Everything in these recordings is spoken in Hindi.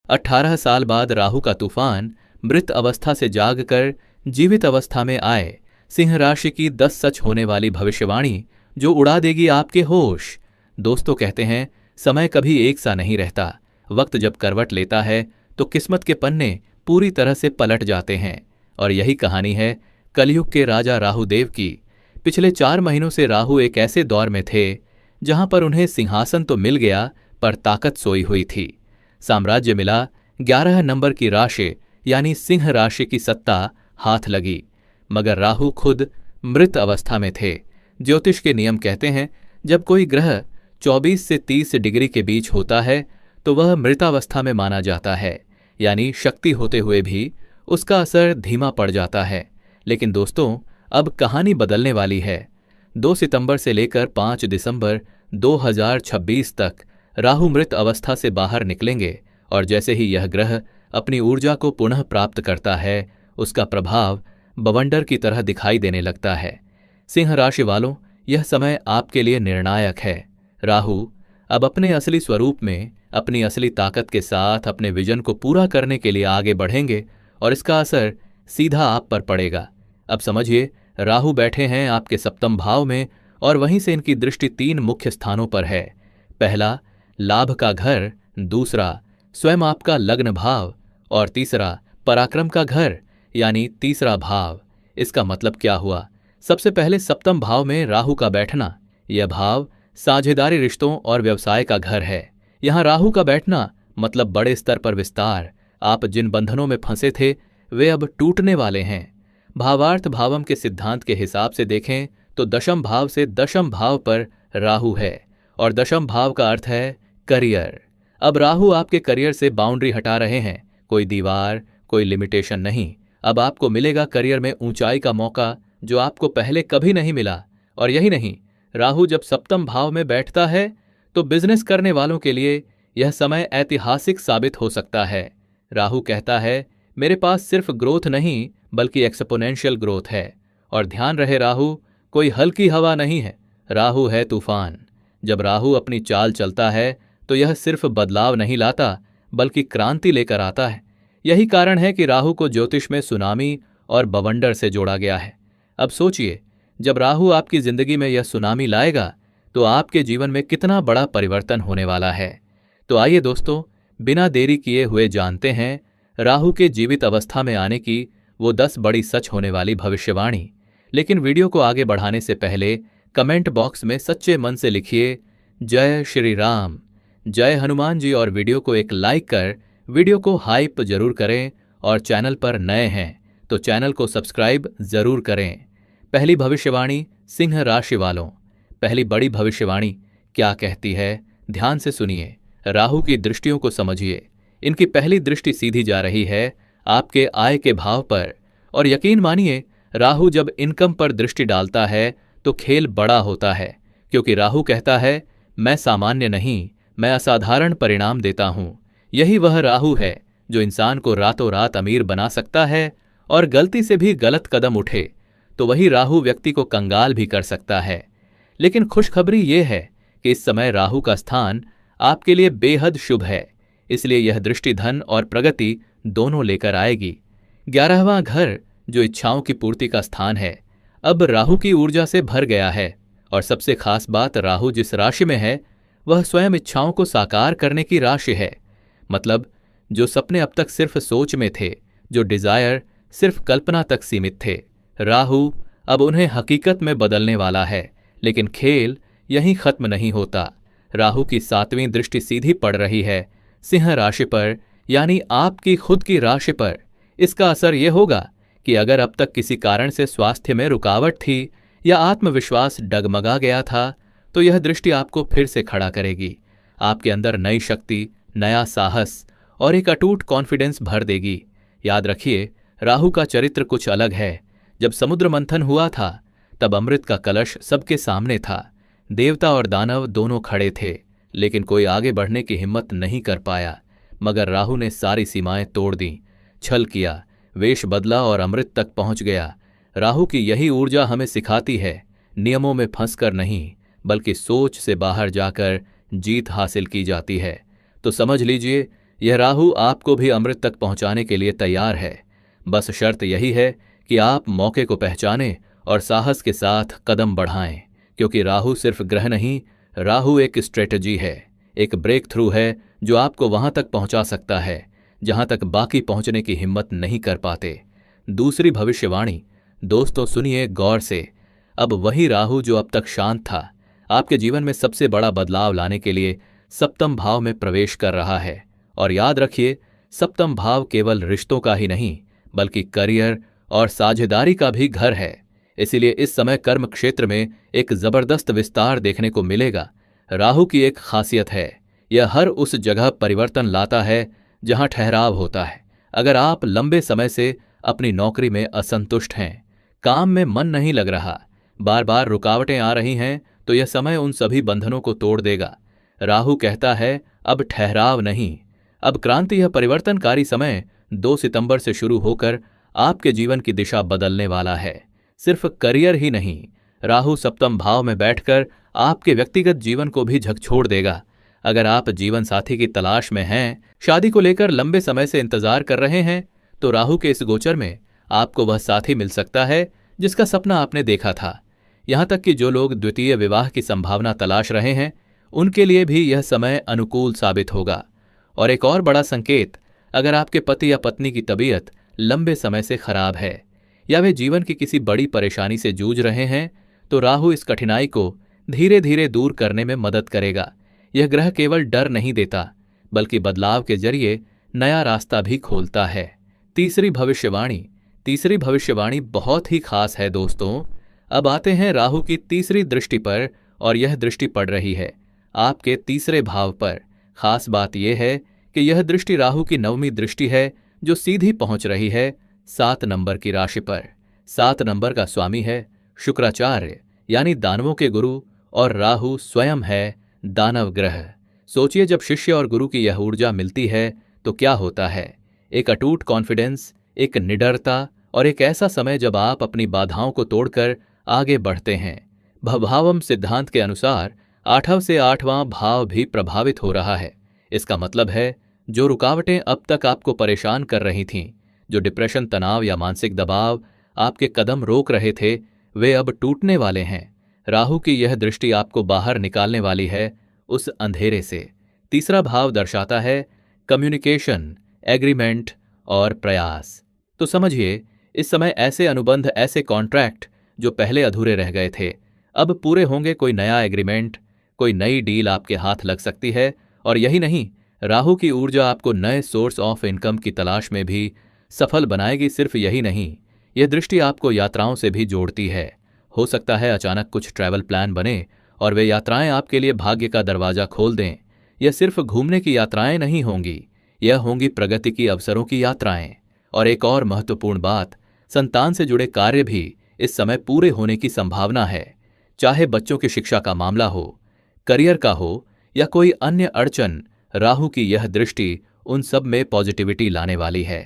18 साल बाद राहु का तूफान मृत अवस्था से जागकर जीवित अवस्था में आए। सिंह राशि की 10 सच होने वाली भविष्यवाणी जो उड़ा देगी आपके होश। दोस्तों कहते हैं समय कभी एक सा नहीं रहता। वक्त जब करवट लेता है तो किस्मत के पन्ने पूरी तरह से पलट जाते हैं। और यही कहानी है कलयुग के राजा राहुदेव की। पिछले 4 महीनों से राहु एक ऐसे दौर में थे जहां पर उन्हें सिंहासन तो मिल गया पर ताकत सोई हुई थी। साम्राज्य मिला, 11 नंबर की राशि यानी सिंह राशि की सत्ता हाथ लगी, मगर राहु खुद मृत अवस्था में थे। ज्योतिष के नियम कहते हैं जब कोई ग्रह 24 से 30 डिग्री के बीच होता है तो वह मृतावस्था में माना जाता है, यानी शक्ति होते हुए भी उसका असर धीमा पड़ जाता है। लेकिन दोस्तों अब कहानी बदलने वाली है। 2 सितंबर से लेकर 5 दिसंबर 2026 तक राहु मृत अवस्था से बाहर निकलेंगे और जैसे ही यह ग्रह अपनी ऊर्जा को पुनः प्राप्त करता है उसका प्रभाव बवंडर की तरह दिखाई देने लगता है। सिंह राशि वालों, यह समय आपके लिए निर्णायक है। राहु अब अपने असली स्वरूप में अपनी असली ताकत के साथ अपने विजन को पूरा करने के लिए आगे बढ़ेंगे और इसका असर सीधा आप पर पड़ेगा। अब समझिए, राहु बैठे हैं आपके सप्तम भाव में और वहीं से इनकी दृष्टि 3 मुख्य स्थानों पर है। पहला लाभ का घर, दूसरा स्वयं आपका लग्न भाव और तीसरा पराक्रम का घर यानी तीसरा भाव। इसका मतलब क्या हुआ? सबसे पहले सप्तम भाव में राहु का बैठना। यह भाव साझेदारी रिश्तों और व्यवसाय का घर है। यहां राहु का बैठना मतलब बड़े स्तर पर विस्तार। आप जिन बंधनों में फंसे थे वे अब टूटने वाले हैं। भावार्थ भावम के सिद्धांत के हिसाब से देखें तो दशम भाव से दशम भाव पर राहु है और दशम भाव का अर्थ है करियर। अब राहु आपके करियर से बाउंड्री हटा रहे हैं। कोई दीवार, कोई लिमिटेशन नहीं। अब आपको मिलेगा करियर में ऊंचाई का मौका जो आपको पहले कभी नहीं मिला। और यही नहीं, राहु जब सप्तम भाव में बैठता है तो बिजनेस करने वालों के लिए यह समय ऐतिहासिक साबित हो सकता है। राहु कहता है मेरे पास सिर्फ ग्रोथ नहीं बल्कि एक्सपोनेंशियल ग्रोथ है। और ध्यान रहे, राहु कोई हल्की हवा नहीं है, राहु है तूफान। जब राहु अपनी चाल चलता है तो यह सिर्फ बदलाव नहीं लाता बल्कि क्रांति लेकर आता है। यही कारण है कि राहु को ज्योतिष में सुनामी और बवंडर से जोड़ा गया है। अब सोचिए, जब राहु आपकी जिंदगी में यह सुनामी लाएगा तो आपके जीवन में कितना बड़ा परिवर्तन होने वाला है। तो आइए दोस्तों, बिना देरी किए हुए जानते हैं राहु के जीवित अवस्था में आने की वो 10 बड़ी सच होने वाली भविष्यवाणी। लेकिन वीडियो को आगे बढ़ाने से पहले कमेंट बॉक्स में सच्चे मन से लिखिए जय श्री राम, जय हनुमान जी और वीडियो को एक लाइक कर वीडियो को हाइप जरूर करें। और चैनल पर नए हैं तो चैनल को सब्सक्राइब जरूर करें। पहली भविष्यवाणी सिंह राशि वालों। पहली बड़ी भविष्यवाणी क्या कहती है, ध्यान से सुनिए। राहु की दृष्टियों को समझिए। इनकी पहली दृष्टि सीधी जा रही है आपके आय के भाव पर। और यकीन मानिए, राहु जब इनकम पर दृष्टि डालता है तो खेल बड़ा होता है, क्योंकि राहु कहता है मैं सामान्य नहीं, मैं असाधारण परिणाम देता हूं। यही वह राहु है जो इंसान को रातों रात अमीर बना सकता है और गलती से भी गलत कदम उठे तो वही राहु व्यक्ति को कंगाल भी कर सकता है। लेकिन खुशखबरी यह है कि इस समय राहु का स्थान आपके लिए बेहद शुभ है, इसलिए यह दृष्टि धन और प्रगति दोनों लेकर आएगी। 11वां घर जो इच्छाओं की पूर्ति का स्थान है अब राहु की ऊर्जा से भर गया है। और सबसे खास बात, राहु जिस राशि में है वह स्वयं इच्छाओं को साकार करने की राशि है। मतलब जो सपने अब तक सिर्फ सोच में थे, जो डिजायर सिर्फ कल्पना तक सीमित थे, राहु अब उन्हें हकीकत में बदलने वाला है। लेकिन खेल यहीं खत्म नहीं होता। राहु की 7वीं दृष्टि सीधी पड़ रही है सिंह राशि पर, यानी आपकी खुद की राशि पर। इसका असर यह होगा कि अगर अब तक किसी कारण से स्वास्थ्य में रुकावट थी या आत्मविश्वास डगमगा गया था तो यह दृष्टि आपको फिर से खड़ा करेगी। आपके अंदर नई शक्ति, नया साहस और एक अटूट कॉन्फिडेंस भर देगी। याद रखिए, राहु का चरित्र कुछ अलग है। जब समुद्र मंथन हुआ था तब अमृत का कलश सबके सामने था। देवता और दानव दोनों खड़े थे, लेकिन कोई आगे बढ़ने की हिम्मत नहीं कर पाया। मगर राहु ने सारी सीमाएं तोड़ दी, छल किया, वेश बदला और अमृत तक पहुंच गया। राहु की यही ऊर्जा हमें सिखाती है नियमों में फंसकर नहीं बल्कि सोच से बाहर जाकर जीत हासिल की जाती है। तो समझ लीजिए, यह राहु आपको भी अमृत तक पहुंचाने के लिए तैयार है। बस शर्त यही है कि आप मौके को पहचानें और साहस के साथ कदम बढ़ाएं, क्योंकि राहु सिर्फ ग्रह नहीं, राहु एक स्ट्रेटजी है, एक ब्रेक थ्रू है जो आपको वहां तक पहुंचा सकता है जहां तक बाकी पहुंचने की हिम्मत नहीं कर पाते। दूसरी भविष्यवाणी, दोस्तों सुनिए गौर से। अब वही राहु जो अब तक शांत था, आपके जीवन में सबसे बड़ा बदलाव लाने के लिए सप्तम भाव में प्रवेश कर रहा है। और याद रखिए, सप्तम भाव केवल रिश्तों का ही नहीं बल्कि करियर और साझेदारी का भी घर है। इसीलिए इस समय कर्म क्षेत्र में एक जबरदस्त विस्तार देखने को मिलेगा। राहु की एक खासियत है, यह हर उस जगह परिवर्तन लाता है जहां ठहराव होता है। अगर आप लंबे समय से अपनी नौकरी में असंतुष्ट हैं, काम में मन नहीं लग रहा, बार बार रुकावटें आ रही हैं, तो यह समय उन सभी बंधनों को तोड़ देगा। राहु कहता है अब ठहराव नहीं, अब क्रांति। यह परिवर्तनकारी समय 2 सितंबर से शुरू होकर आपके जीवन की दिशा बदलने वाला है। सिर्फ करियर ही नहीं, राहु सप्तम भाव में बैठकर आपके व्यक्तिगत जीवन को भी झकझोर देगा। अगर आप जीवन साथी की तलाश में हैं, शादी को लेकर लंबे समय से इंतजार कर रहे हैं, तो राहु के इस गोचर में आपको वह साथी मिल सकता है जिसका सपना आपने देखा था। यहां तक कि जो लोग द्वितीय विवाह की संभावना तलाश रहे हैं, उनके लिए भी यह समय अनुकूल साबित होगा। और एक और बड़ा संकेत, अगर आपके पति या पत्नी की तबीयत लंबे समय से खराब है या वे जीवन की किसी बड़ी परेशानी से जूझ रहे हैं, तो राहु इस कठिनाई को धीरे धीरे दूर करने में मदद करेगा। यह ग्रह केवल डर नहीं देता बल्कि बदलाव के जरिए नया रास्ता भी खोलता है। तीसरी भविष्यवाणी बहुत ही खास है दोस्तों। अब आते हैं राहु की तीसरी दृष्टि पर, और यह दृष्टि पड़ रही है आपके तीसरे भाव पर। खास बात यह है कि यह दृष्टि राहु की 9वीं दृष्टि है जो सीधी पहुंच रही है 7 नंबर की राशि पर। 7 नंबर का स्वामी है शुक्राचार्य, यानी दानवों के गुरु, और राहु स्वयं है दानव ग्रह। सोचिए, जब शिष्य और गुरु की यह ऊर्जा मिलती है तो क्या होता है। एक अटूट कॉन्फिडेंस, एक निडरता, और एक ऐसा समय जब आप अपनी बाधाओं को तोड़कर आगे बढ़ते हैं। भवभावम सिद्धांत के अनुसार 8वां से 8वां भाव भी प्रभावित हो रहा है। इसका मतलब है जो रुकावटें अब तक आपको परेशान कर रही थीं, जो डिप्रेशन, तनाव या मानसिक दबाव आपके कदम रोक रहे थे, वे अब टूटने वाले हैं। राहु की यह दृष्टि आपको बाहर निकालने वाली है उस अंधेरे से। तीसरा भाव दर्शाता है कम्युनिकेशन, एग्रीमेंट और प्रयास। तो समझिए, इस समय ऐसे अनुबंध, ऐसे कॉन्ट्रैक्ट जो पहले अधूरे रह गए थे, अब पूरे होंगे। कोई नया एग्रीमेंट, कोई नई डील आपके हाथ लग सकती है। और यही नहीं, राहु की ऊर्जा आपको नए सोर्स ऑफ इनकम की तलाश में भी सफल बनाएगी। सिर्फ यही नहीं, यह दृष्टि आपको यात्राओं से भी जोड़ती है। हो सकता है अचानक कुछ ट्रैवल प्लान बने और वे यात्राएं आपके लिए भाग्य का दरवाजा खोल दें। यह सिर्फ घूमने की यात्राएं नहीं होंगी, यह होंगी प्रगति की अवसरों की यात्राएं। और एक और महत्वपूर्ण बात, संतान से जुड़े कार्य भी इस समय पूरे होने की संभावना है। चाहे बच्चों की शिक्षा का मामला हो, करियर का हो या कोई अन्य अड़चन, राहु की यह दृष्टि उन सब में पॉजिटिविटी लाने वाली है।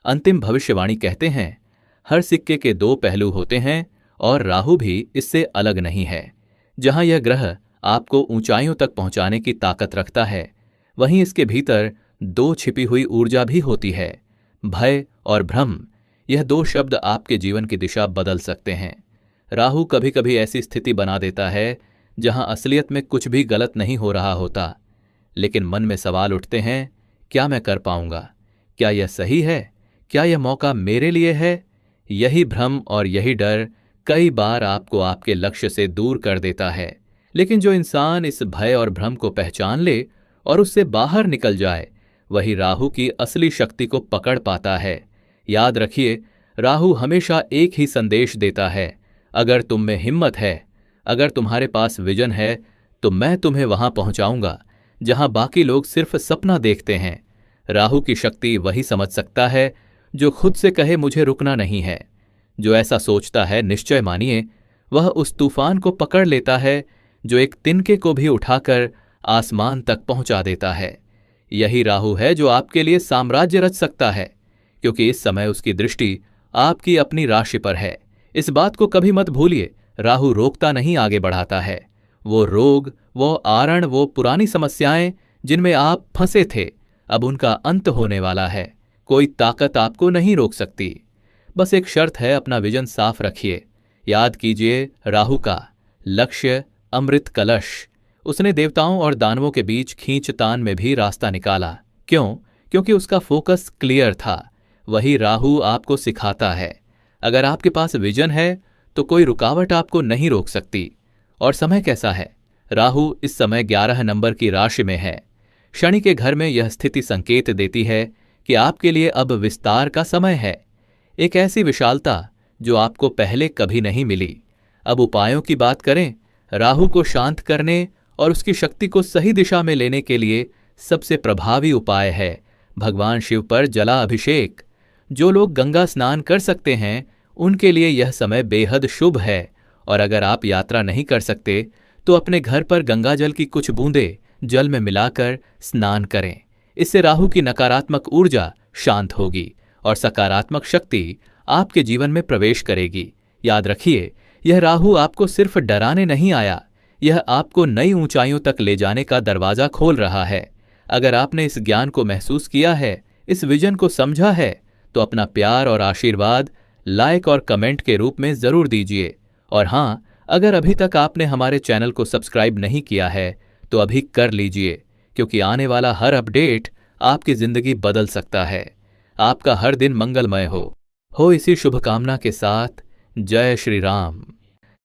अंतिम भविष्यवाणी कहते हैं, हर सिक्के के 2 पहलू होते हैं और राहु भी इससे अलग नहीं है। जहां यह ग्रह आपको ऊंचाइयों तक पहुंचाने की ताकत रखता है, वहीं इसके भीतर 2 छिपी हुई ऊर्जा भी होती है, भय और भ्रम। यह 2 शब्द आपके जीवन की दिशा बदल सकते हैं। राहु कभी कभी ऐसी स्थिति बना देता है जहां असलियत में कुछ भी गलत नहीं हो रहा होता, लेकिन मन में सवाल उठते हैं, क्या मैं कर पाऊंगा? क्या यह सही है? क्या यह मौका मेरे लिए है? यही भ्रम और यही डर कई बार आपको आपके लक्ष्य से दूर कर देता है। लेकिन जो इंसान इस भय और भ्रम को पहचान ले और उससे बाहर निकल जाए, वही राहु की असली शक्ति को पकड़ पाता है। याद रखिए, राहु हमेशा एक ही संदेश देता है, अगर तुम में हिम्मत है, अगर तुम्हारे पास विजन है, तो मैं तुम्हें वहां पहुंचाऊंगा जहां बाकी लोग सिर्फ सपना देखते हैं। राहु की शक्ति वही समझ सकता है जो खुद से कहे मुझे रुकना नहीं है। जो ऐसा सोचता है, निश्चय मानिए, वह उस तूफान को पकड़ लेता है जो एक तिनके को भी उठाकर आसमान तक पहुंचा देता है। यही राहु है जो आपके लिए साम्राज्य रच सकता है, क्योंकि इस समय उसकी दृष्टि आपकी अपनी राशि पर है। इस बात को कभी मत भूलिए, राहु रोकता नहीं, आगे बढ़ाता है। वो रोग, वो आरण, वो पुरानी समस्याएं जिनमें आप फंसे थे, अब उनका अंत होने वाला है। कोई ताकत आपको नहीं रोक सकती। बस एक शर्त है, अपना विजन साफ रखिए। याद कीजिए राहु का लक्ष्य अमृत कलश। उसने देवताओं और दानवों के बीच खींचतान में भी रास्ता निकाला। क्यों? क्योंकि उसका फोकस क्लियर था। वही राहु आपको सिखाता है, अगर आपके पास विजन है तो कोई रुकावट आपको नहीं रोक सकती। और समय कैसा है? राहु इस समय 11 नंबर की राशि में है। शनि के घर में यह स्थिति संकेत देती है कि आपके लिए अब विस्तार का समय है। एक ऐसी विशालता जो आपको पहले कभी नहीं मिली। अब उपायों की बात करें, राहु को शांत करने और उसकी शक्ति को सही दिशा में लेने के लिए सबसे प्रभावी उपाय है भगवान शिव पर जला अभिषेक। जो लोग गंगा स्नान कर सकते हैं उनके लिए यह समय बेहद शुभ है। और अगर आप यात्रा नहीं कर सकते तो अपने घर पर गंगाजल की कुछ बूंदें जल में मिलाकर स्नान करें। इससे राहु की नकारात्मक ऊर्जा शांत होगी और सकारात्मक शक्ति आपके जीवन में प्रवेश करेगी। याद रखिए, यह राहु आपको सिर्फ डराने नहीं आया, यह आपको नई ऊंचाइयों तक ले जाने का दरवाजा खोल रहा है। अगर आपने इस ज्ञान को महसूस किया है, इस विजन को समझा है, तो अपना प्यार और आशीर्वाद लाइक और कमेंट के रूप में जरूर दीजिए। और हां, अगर अभी तक आपने हमारे चैनल को सब्सक्राइब नहीं किया है तो अभी कर लीजिए, क्योंकि आने वाला हर अपडेट आपकी जिंदगी बदल सकता है। आपका हर दिन मंगलमय हो इसी शुभकामना के साथ जय श्री राम।